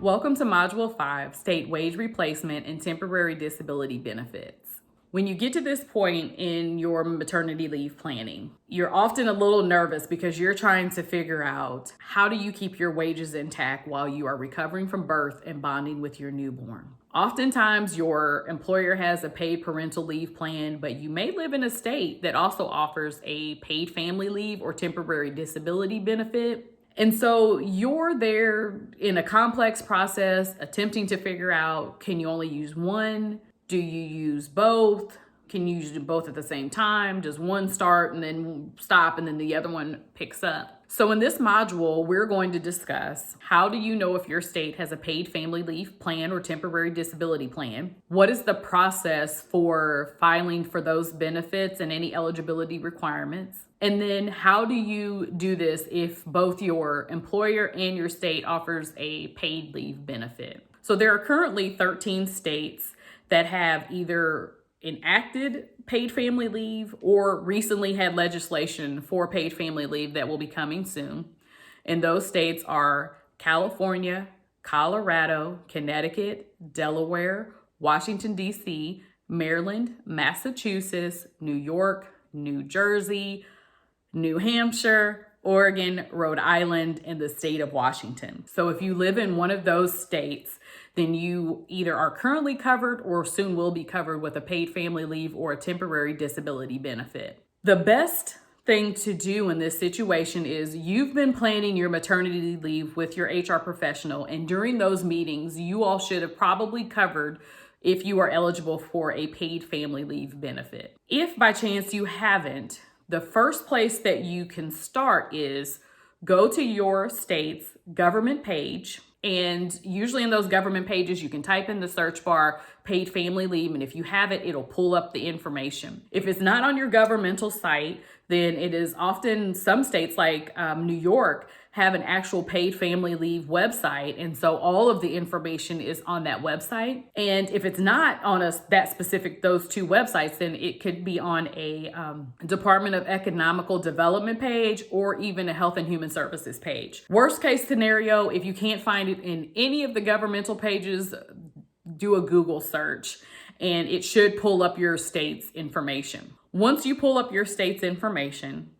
Welcome to Module 5, State Wage Replacement and Temporary Disability Benefits. When you get to this point in your maternity leave planning, you're often a little nervous because you're trying to figure out how do you keep your wages intact while you are recovering from birth and bonding with your newborn. Oftentimes, your employer has a paid parental leave plan, but you may live in a state that also offers a paid family leave or temporary disability benefit. And so you're there in a complex process, attempting to figure out, can you only use one? Do you use both? Can you use both at the same time? Does one start and then stop and then the other one picks up? So in this module, we're going to discuss how do you know if your state has a paid family leave plan or temporary disability plan? What is the process for filing for those benefits and any eligibility requirements? And then how do you do this if both your employer and your state offers a paid leave benefit? So there are currently 13 states that have either enacted paid family leave or recently had legislation for paid family leave that will be coming soon. And those states are California, Colorado, Connecticut, Delaware, Washington, D.C., Maryland, Massachusetts, New York, New Jersey, New Hampshire, Oregon, Rhode Island, and the state of Washington. So if you live in one of those states, then you either are currently covered or soon will be covered with a paid family leave or a temporary disability benefit. The best thing to do in this situation is you've been planning your maternity leave with your HR professional, and during those meetings, you all should have probably covered if you are eligible for a paid family leave benefit. If by chance you haven't, the first place that you can start is go to your state's government page. And usually in those government pages, you can type in the search bar, paid family leave. And if you have it, it'll pull up the information. If it's not on your governmental site, then it is often some states like New York have an actual paid family leave website. And so all of the information is on that website. And if it's not on that specific, those two websites, then it could be on a Department of Economical Development page or even a Health and Human Services page. Worst case scenario, if you can't find it in any of the governmental pages, do a Google search and it should pull up your state's information. Once you pull up your state's information,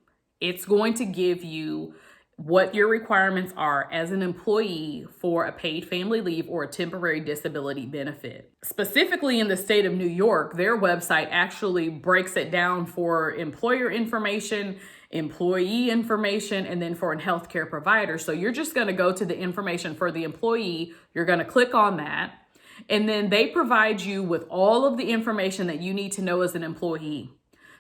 it's going to give you what your requirements are as an employee for a paid family leave or a temporary disability benefit. Specifically in the state of New York, their website actually breaks it down for employer information, employee information, and then for a healthcare provider. So you're just going to go to the information for the employee. You're going to click on that. And then they provide you with all of the information that you need to know as an employee.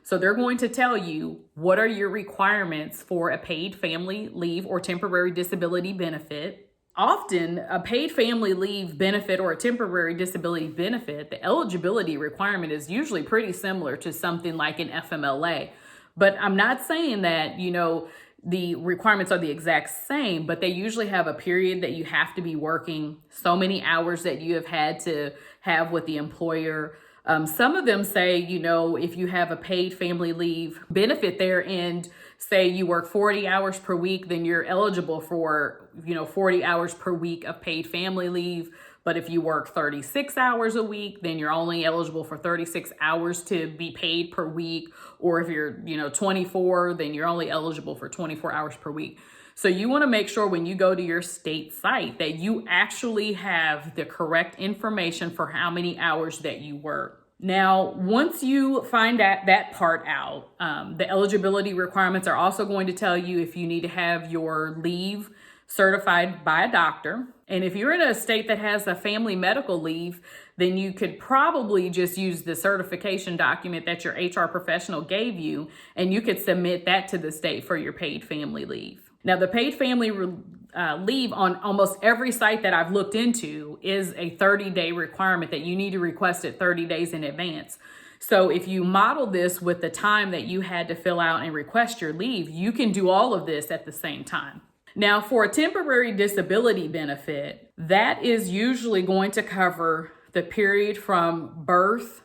So they're going to tell you what are your requirements for a paid family leave or temporary disability benefit. Often a paid family leave benefit or a temporary disability benefit, the eligibility requirement is usually pretty similar to something like an FMLA. But I'm not saying that, the requirements are the exact same, but they usually have a period that you have to be working, so many hours that you have had to have with the employer. Some of them say, if you have a paid family leave benefit there and say you work 40 hours per week, then you're eligible for, 40 hours per week of paid family leave. But if you work 36 hours a week, then you're only eligible for 36 hours to be paid per week. Or if you're, 24, then you're only eligible for 24 hours per week. So you want to make sure when you go to your state site that you actually have the correct information for how many hours that you work. Now, once you find that part out, the eligibility requirements are also going to tell you if you need to have your leave certified by a doctor. And if you're in a state that has a family medical leave, then you could probably just use the certification document that your HR professional gave you, and you could submit that to the state for your paid family leave. Now, the paid family leave on almost every site that I've looked into is a 30-day requirement that you need to request it 30 days in advance. So if you model this with the time that you had to fill out and request your leave, you can do all of this at the same time. Now, for a temporary disability benefit, that is usually going to cover the period from birth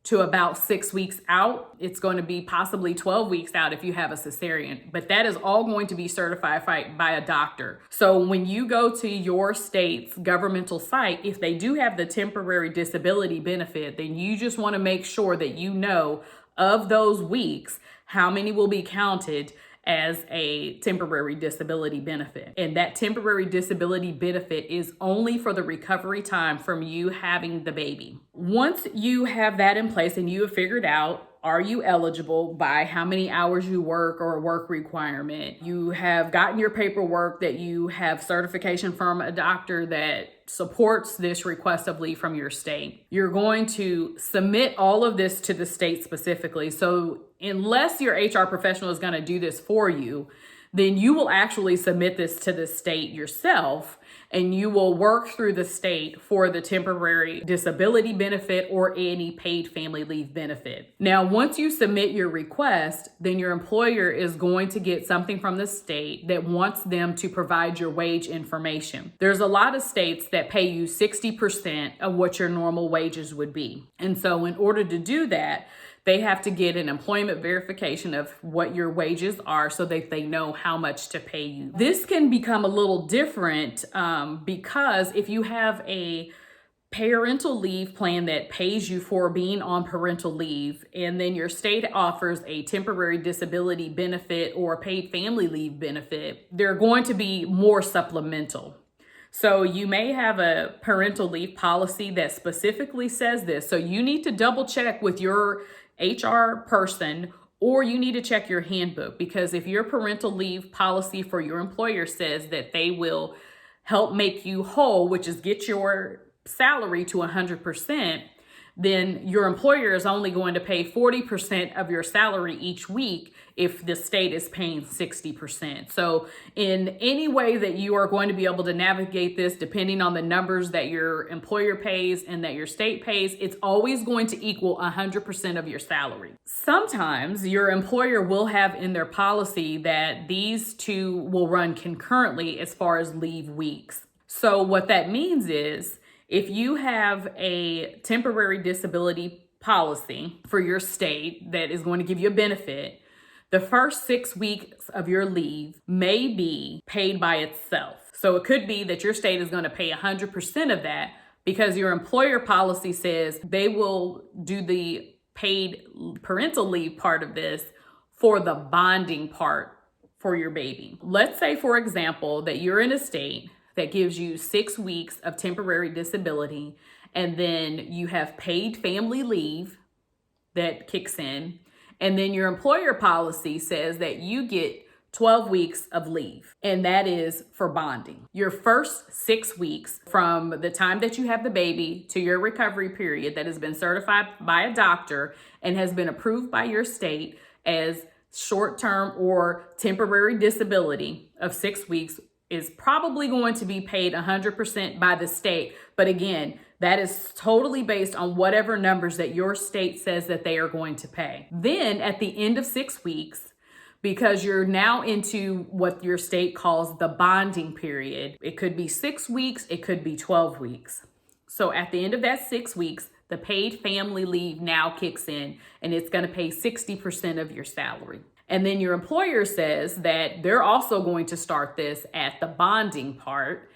to about 6 weeks out. It's going to be possibly 12 weeks out if you have a cesarean, but that is all going to be certified by a doctor. So when you go to your state's governmental site, if they do have the temporary disability benefit, then you just want to make sure that you know of those weeks, how many will be counted as a temporary disability benefit. And that temporary disability benefit is only for the recovery time from you having the baby. Once you have that in place and you have figured out, are you eligible by how many hours you work or a work requirement? You have gotten your paperwork that you have certification from a doctor that supports this request of leave from your state. You're going to submit all of this to the state specifically. So unless your HR professional is going to do this for you, then you will actually submit this to the state yourself, and you will work through the state for the temporary disability benefit or any paid family leave benefit. Now, once you submit your request, then your employer is going to get something from the state that wants them to provide your wage information. There's a lot of states that pay you 60% of what your normal wages would be. And so in order to do that, they have to get an employment verification of what your wages are so that they know how much to pay you. This can become a little different because if you have a parental leave plan that pays you for being on parental leave, and then your state offers a temporary disability benefit or a paid family leave benefit, they're going to be more supplemental. So you may have a parental leave policy that specifically says this. So you need to double check with your HR person, or you need to check your handbook, because if your parental leave policy for your employer says that they will help make you whole, which is get your salary to 100%, then your employer is only going to pay 40% of your salary each week if the state is paying 60%. So in any way that you are going to be able to navigate this, depending on the numbers that your employer pays and that your state pays, it's always going to equal 100% of your salary. Sometimes your employer will have in their policy that these two will run concurrently as far as leave weeks. So what that means is, if you have a temporary disability policy for your state that is going to give you a benefit, the first 6 weeks of your leave may be paid by itself. So it could be that your state is going to pay 100% of that because your employer policy says they will do the paid parental leave part of this for the bonding part for your baby. Let's say, for example, that you're in a state that gives you 6 weeks of temporary disability, and then you have paid family leave that kicks in, and then your employer policy says that you get 12 weeks of leave, and that is for bonding. Your first 6 weeks from the time that you have the baby to your recovery period that has been certified by a doctor and has been approved by your state as short-term or temporary disability of 6 weeks is probably going to be paid 100% by the state. But again, that is totally based on whatever numbers that your state says that they are going to pay. Then at the end of 6 weeks, because you're now into what your state calls the bonding period, it could be 6 weeks, it could be 12 weeks. So at the end of that 6 weeks, the paid family leave now kicks in, and it's going to pay 60% of your salary. And then your employer says that they're also going to start this at the bonding part.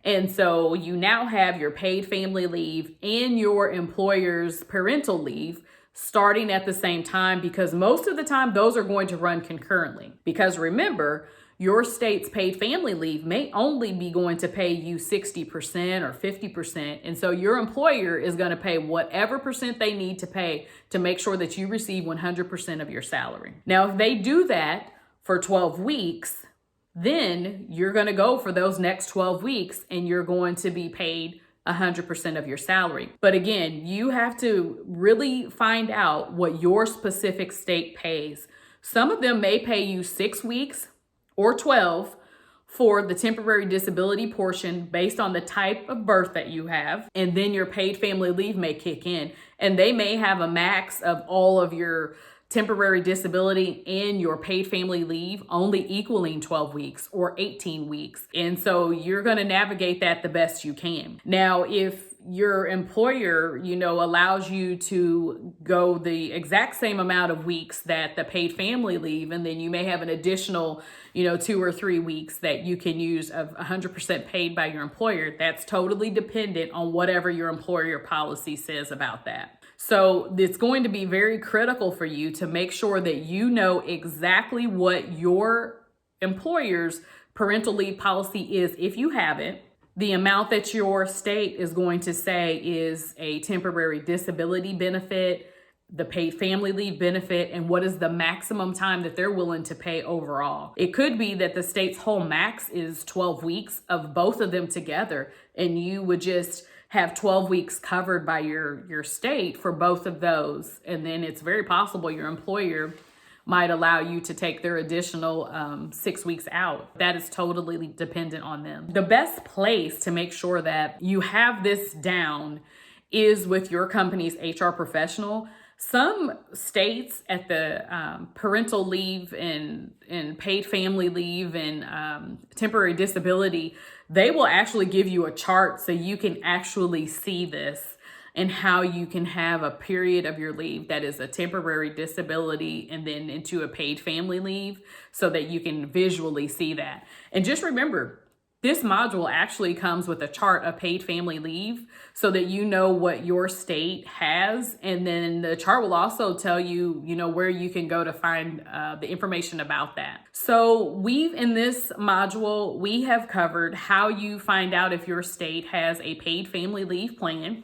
And so you now have your paid family leave and your employer's parental leave starting at the same time, because most of the time those are going to run concurrently. Because remember, your state's paid family leave may only be going to pay you 60% or 50%. And so your employer is going to pay whatever percent they need to pay to make sure that you receive 100% of your salary. Now, if they do that for 12 weeks, then you're going to go for those next 12 weeks and you're going to be paid 100% of your salary. But again, you have to really find out what your specific state pays. Some of them may pay you 6 weeks or 12 for the temporary disability portion based on the type of birth that you have. And then your paid family leave may kick in, and they may have a max of all of your temporary disability and your paid family leave only equaling 12 weeks or 18 weeks. And so you're going to navigate that the best you can. Now, if your employer, allows you to go the exact same amount of weeks that the paid family leave, and then you may have an additional, 2 or 3 weeks that you can use of 100% paid by your employer, that's totally dependent on whatever your employer policy says about that. So it's going to be very critical for you to make sure that you know exactly what your employer's parental leave policy is if you have it, the amount that your state is going to say is a temporary disability benefit, the paid family leave benefit, and what is the maximum time that they're willing to pay overall. It could be that the state's whole max is 12 weeks of both of them together, and you would just have 12 weeks covered by your state for both of those. And then it's very possible your employer might allow you to take their additional 6 weeks out. That is totally dependent on them. The best place to make sure that you have this down is with your company's HR professional. Some states at the parental leave and paid family leave and temporary disability, they will actually give you a chart so you can actually see this and how you can have a period of your leave that is a temporary disability and then into a paid family leave so that you can visually see that. And just remember, this module actually comes with a chart of paid family leave so that you know what your state has. And then the chart will also tell you, where you can go to find the information about that. So in this module, we have covered how you find out if your state has a paid family leave plan.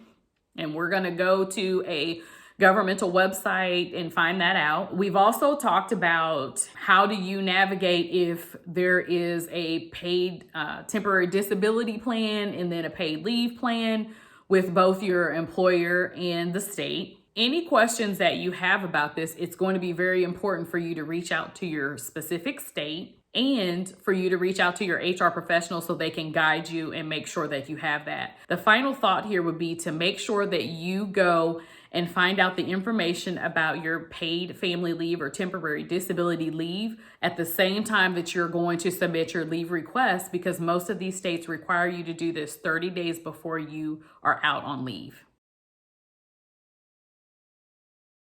And we're going to go to a governmental website and find that out. We've also talked about how do you navigate if there is a paid temporary disability plan and then a paid leave plan with both your employer and the state. Any questions that you have about this, it's going to be very important for you to reach out to your specific state and for you to reach out to your HR professional so they can guide you and make sure that you have that. The final thought here would be to make sure that you go and find out the information about your paid family leave or temporary disability leave at the same time that you're going to submit your leave request, because most of these states require you to do this 30 days before you are out on leave.